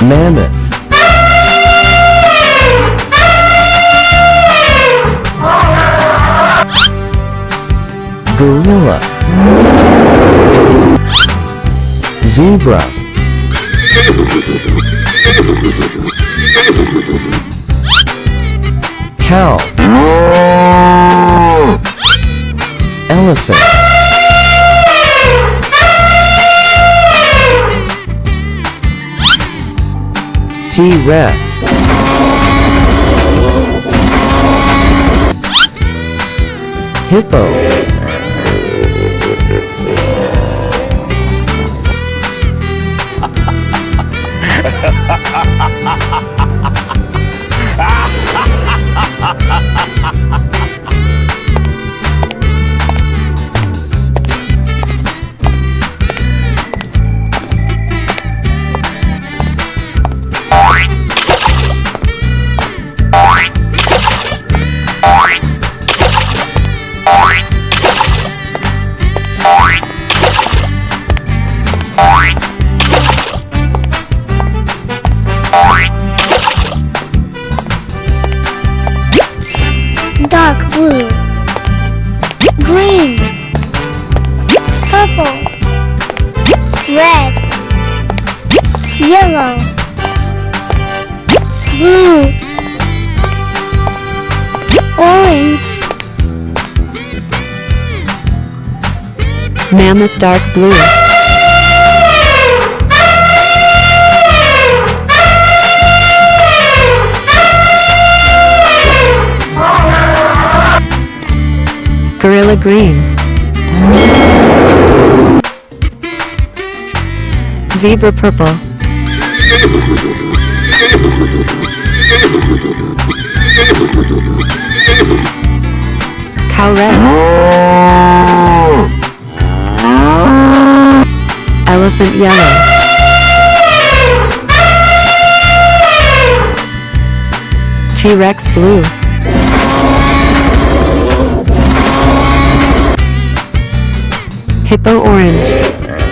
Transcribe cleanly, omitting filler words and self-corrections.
Mammoth. Gorilla. Zebra. Cow. Elephant. T-Rex. Hippo. Dark blue, green, purple, red, yellow, blue, orange, Mammoth dark blue. Gorilla green. Zebra purple. Cow red. Elephant yellow. T-Rex blue. Hippo orange.